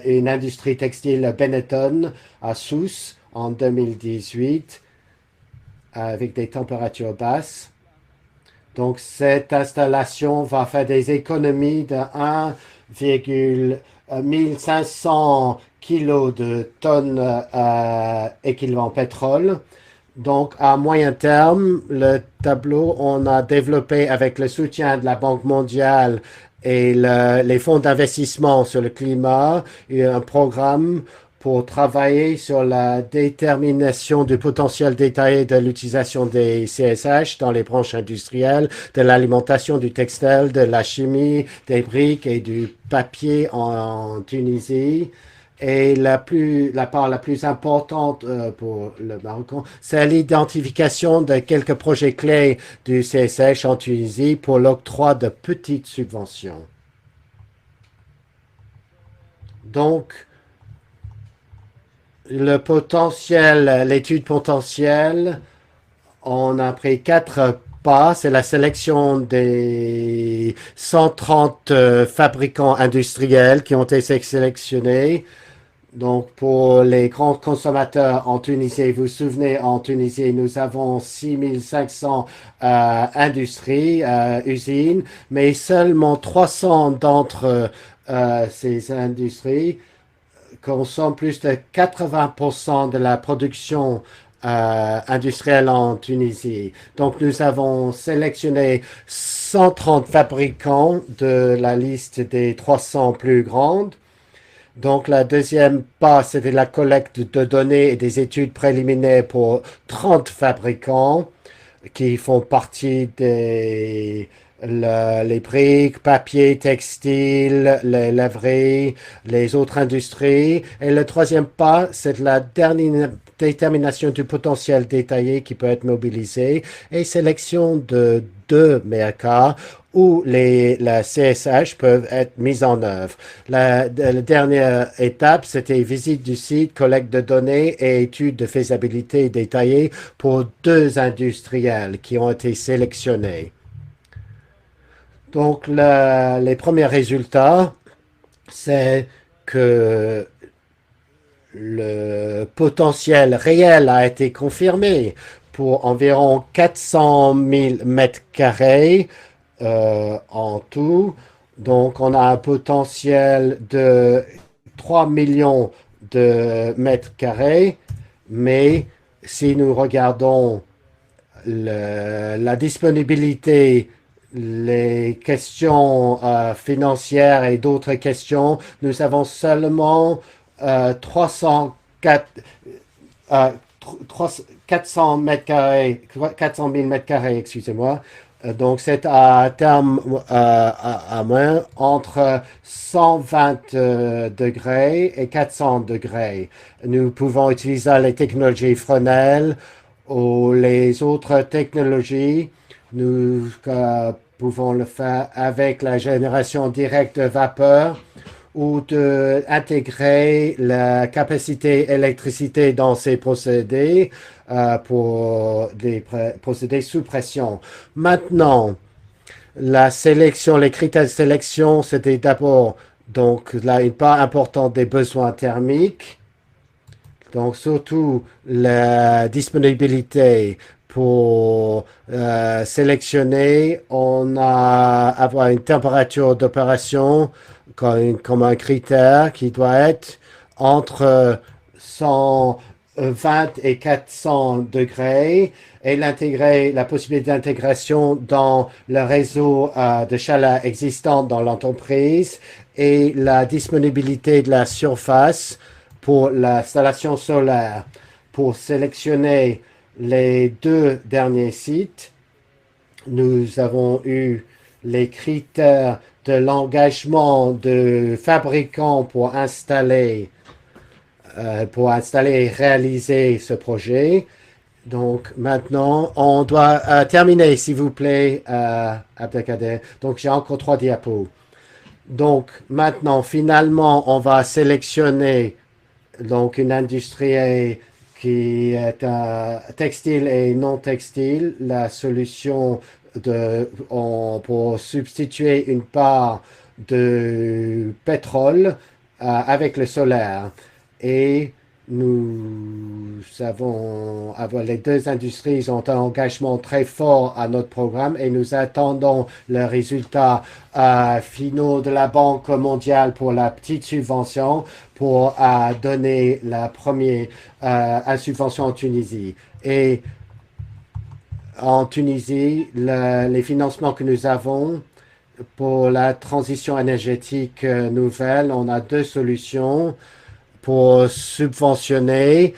une industrie textile Benetton à Sousse en 2018 avec des températures basses. Donc, cette installation va faire des économies de 1,1500 kg de tonnes équivalent pétrole. Donc, à moyen terme, le tableau, on a développé avec le soutien de la Banque mondiale et les fonds d'investissement sur le climat, un programme pour travailler sur la détermination du potentiel détaillé de l'utilisation des CSH dans les branches industrielles, de l'alimentation, du textile, de la chimie, des briques et du papier en Tunisie. Et la part la plus importante pour le Maroc, c'est l'identification de quelques projets clés du CSH en Tunisie pour l'octroi de petites subventions. Donc, l'étude potentielle, on a pris 4 pas. C'est la sélection des 130 fabricants industriels qui ont été sélectionnés. Donc, pour les grands consommateurs en Tunisie, vous vous souvenez, en Tunisie, nous avons 6500 industries, usines, mais seulement 300 d'entre ces industries consomment plus de 80% de la production industrielle en Tunisie. Donc, nous avons sélectionné 130 fabricants de la liste des 300 plus grandes. Donc, la deuxième pas, c'était la collecte de données et des études préliminaires pour 30 fabricants qui font partie les briques, papier, textile, les laveries, les autres industries. Et le troisième pas, c'est la dernière détermination du potentiel détaillé qui peut être mobilisé et sélection de 2 mercats où la CSH peuvent être mises en œuvre. La dernière étape, c'était visite du site, collecte de données et étude de faisabilité détaillée pour 2 industriels qui ont été sélectionnés. Donc, les premiers résultats, c'est que le potentiel réel a été confirmé pour environ 400 000 m² en tout. Donc, on a un potentiel de 3 millions de m², mais si nous regardons la disponibilité, les questions financières et d'autres questions, nous avons seulement 400 000 m², excusez-moi. Donc, c'est à terme à moins entre 120 degrés et 400 degrés. Nous pouvons utiliser les technologies Fresnel ou les autres technologies. Nous pouvons le faire avec la génération directe de vapeur ou d'intégrer la capacité électricité dans ces procédés pour des procédés sous pression. Maintenant, la sélection, les critères de sélection, c'était d'abord donc là une part importante des besoins thermiques. Donc surtout la disponibilité pour sélectionner, on a avoir une température d'opération comme un critère qui doit être entre 100 20 et 400 degrés et la possibilité d'intégration dans le réseau de chaleur existant dans l'entreprise et la disponibilité de la surface pour l'installation solaire. Pour sélectionner les 2 derniers sites, nous avons eu les critères de l'engagement de fabricants pour installer et réaliser ce projet. Donc maintenant, on doit terminer, s'il vous plaît, Abdelkader. Donc j'ai encore 3 diapos. Donc maintenant, finalement, on va sélectionner donc une industrie qui est textile et non textile. La solution pour substituer une part de pétrole avec le solaire. Et les 2 industries ont un engagement très fort à notre programme et nous attendons le résultat finaux de la Banque mondiale pour la petite subvention pour donner la première subvention en Tunisie. Et en Tunisie, les financements que nous avons pour la transition énergétique nouvelle, on a 2 solutions pour subventionner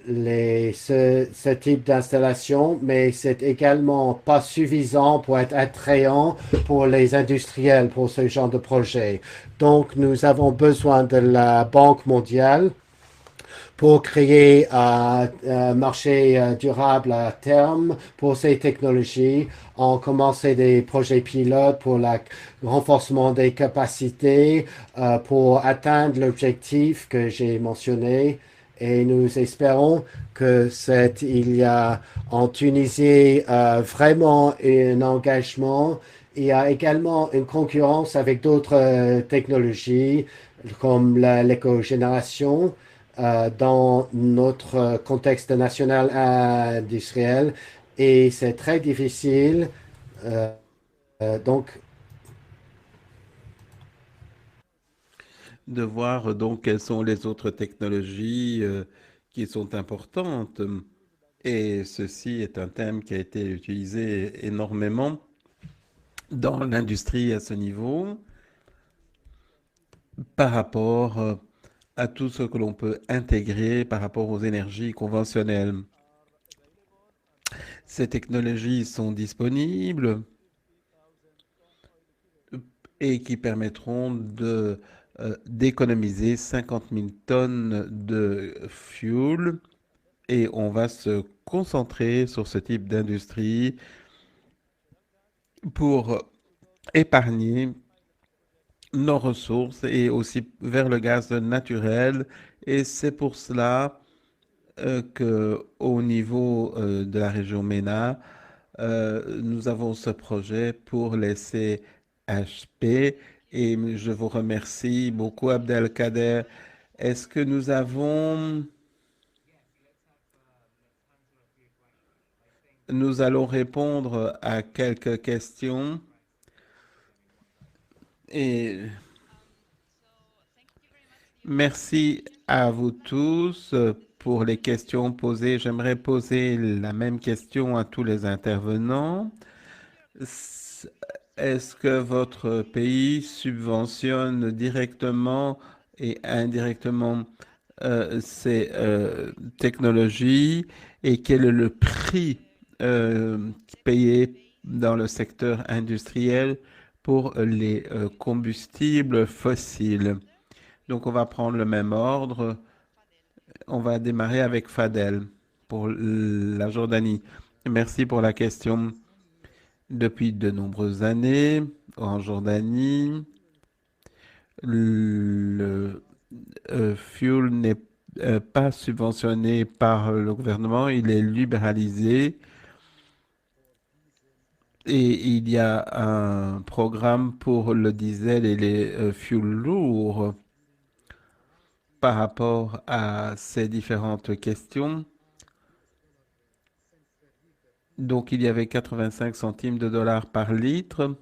ce type d'installation, mais c'est également pas suffisant pour être attrayant pour les industriels pour ce genre de projet. Donc, nous avons besoin de la Banque mondiale pour créer un marché durable à terme pour ces technologies. On commençait des projets pilotes pour le renforcement des capacités pour atteindre l'objectif que j'ai mentionné. Et nous espérons il y a en Tunisie vraiment un engagement. Il y a également une concurrence avec d'autres technologies comme l'écogénération dans notre contexte national industriel et c'est très difficile. Donc, de voir donc quelles sont les autres technologies qui sont importantes. Et ceci est un thème qui a été utilisé énormément dans l'industrie à ce niveau par rapport à tout ce que l'on peut intégrer par rapport aux énergies conventionnelles. Ces technologies sont disponibles et qui permettront d'économiser 50 000 tonnes de fuel et on va se concentrer sur ce type d'industrie pour épargner nos ressources et aussi vers le gaz naturel. Et c'est pour cela qu'au niveau de la région MENA, nous avons ce projet pour les CHP et je vous remercie beaucoup, Abdelkader. Est-ce que nous allons répondre à quelques questions et merci à vous tous pour les questions posées. J'aimerais poser la même question à tous les intervenants. Est-ce que votre pays subventionne directement et indirectement ces technologies et quel est le prix payé dans le secteur industriel pour les combustibles fossiles? Donc, on va prendre le même ordre. On va démarrer avec Fadel pour la Jordanie. Merci pour la question. Depuis de nombreuses années, en Jordanie, le fuel n'est pas subventionné par le gouvernement, il est libéralisé et il y a un programme pour le diesel et les fuels lourds. Par rapport à ces différentes questions, donc il y avait 85 centimes de dollars par litre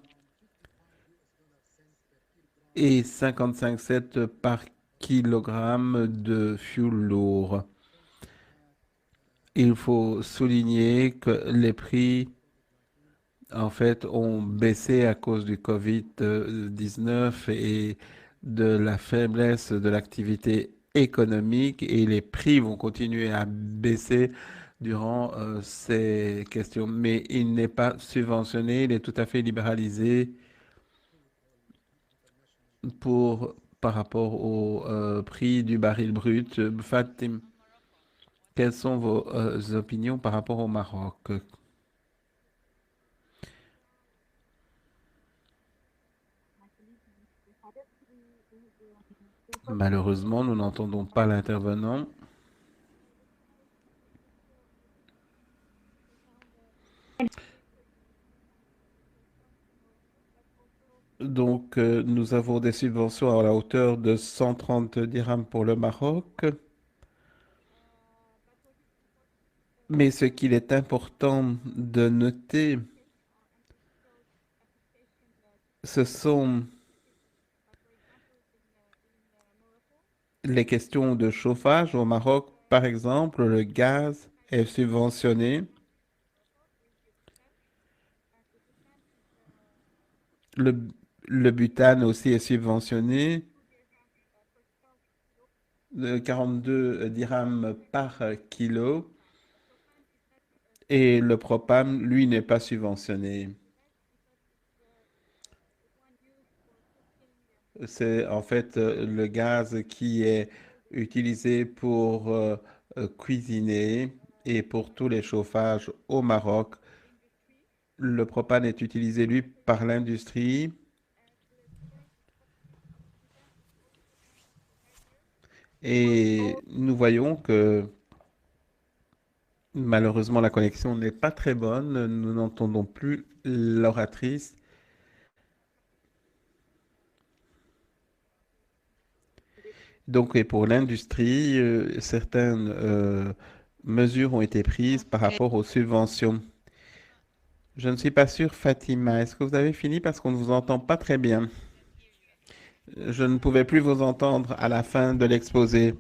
et 55 cents par kilogramme de fuel lourd. il faut souligner que les prix, en fait, ont baissé à cause du Covid-19 et de la faiblesse de l'activité économique et les prix vont continuer à baisser durant ces questions. Mais il n'est pas subventionné, il est tout à fait libéralisé par rapport au prix du baril brut. Fatim, quelles sont vos opinions par rapport au Maroc? Malheureusement, nous n'entendons pas l'intervenant. Donc, nous avons des subventions à la hauteur de 130 dirhams pour le Maroc. Mais ce qu'il est important de noter, ce sont les questions de chauffage. Au Maroc, par exemple, le gaz est subventionné. Le, le butane aussi est subventionné de 42 dirhams par kilo et le propane, lui, n'est pas subventionné. C'est en fait le gaz qui est utilisé pour cuisiner et pour tous les chauffages au Maroc. Le propane est utilisé, lui, par l'industrie. Et nous voyons que malheureusement la connexion n'est pas très bonne. Nous n'entendons plus l'oratrice. Donc, et pour l'industrie, certaines mesures ont été prises par rapport aux subventions. Je ne suis pas sûr, Fatima. Est-ce que vous avez fini parce qu'on ne vous entend pas très bien? Je ne pouvais plus vous entendre à la fin de l'exposé.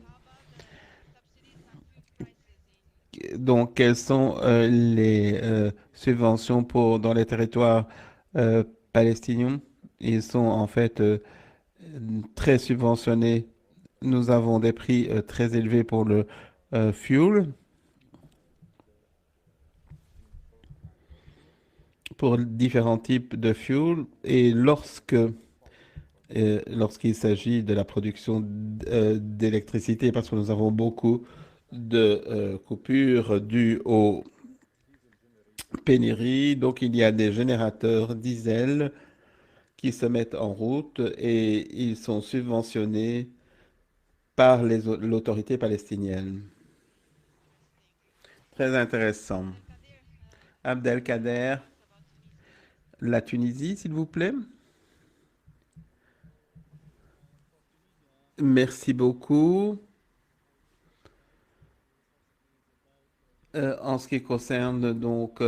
Donc, quelles sont les subventions dans les territoires palestiniens? Ils sont en fait très subventionnés. Nous avons des prix très élevés pour le fuel, pour différents types de fuel. Et lorsqu'il s'agit de la production d'électricité, parce que nous avons beaucoup de coupures dues aux pénuries, donc il y a des générateurs diesel qui se mettent en route et ils sont subventionnés par l'autorité palestinienne. Très intéressant. Abdelkader, la Tunisie, s'il vous plaît. Merci beaucoup. En ce qui concerne donc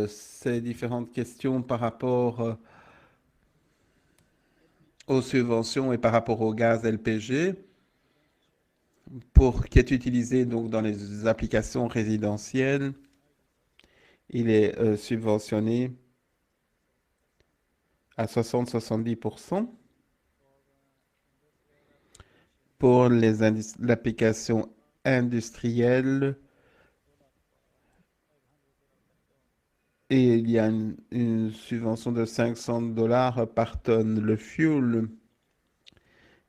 ces différentes questions par rapport aux subventions et par rapport au gaz LPG, qui est utilisé donc dans les applications résidentielles, il est subventionné à 60-70%. Pour l'application industrielle, et il y a une subvention de 500 dollars par tonne. Le fuel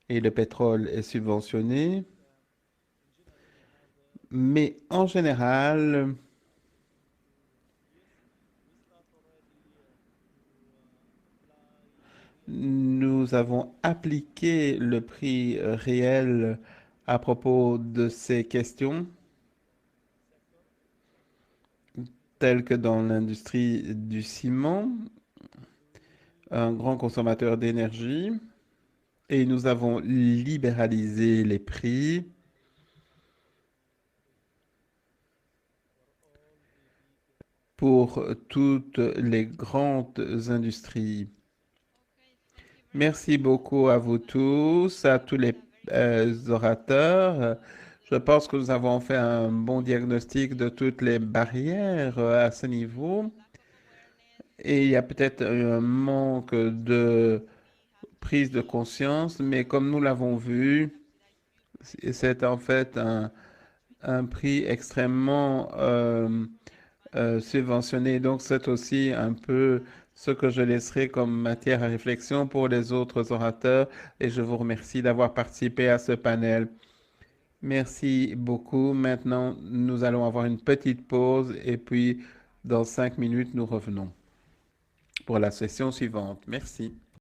et le pétrole est subventionné. Mais en général, nous avons appliqué le prix réel à propos de ces questions, telles que dans l'industrie du ciment, un grand consommateur d'énergie, et nous avons libéralisé les prix pour toutes les grandes industries. Merci beaucoup à vous tous, à tous les orateurs. Je pense que nous avons fait un bon diagnostic de toutes les barrières à ce niveau. Et il y a peut-être un manque de prise de conscience, mais comme nous l'avons vu, c'est en fait un prix extrêmement subventionné. Donc, c'est aussi un peu ce que je laisserai comme matière à réflexion pour les autres orateurs. Et je vous remercie d'avoir participé à ce panel. Merci beaucoup. Maintenant, nous allons avoir une petite pause et puis dans 5 minutes, nous revenons pour la session suivante. Merci.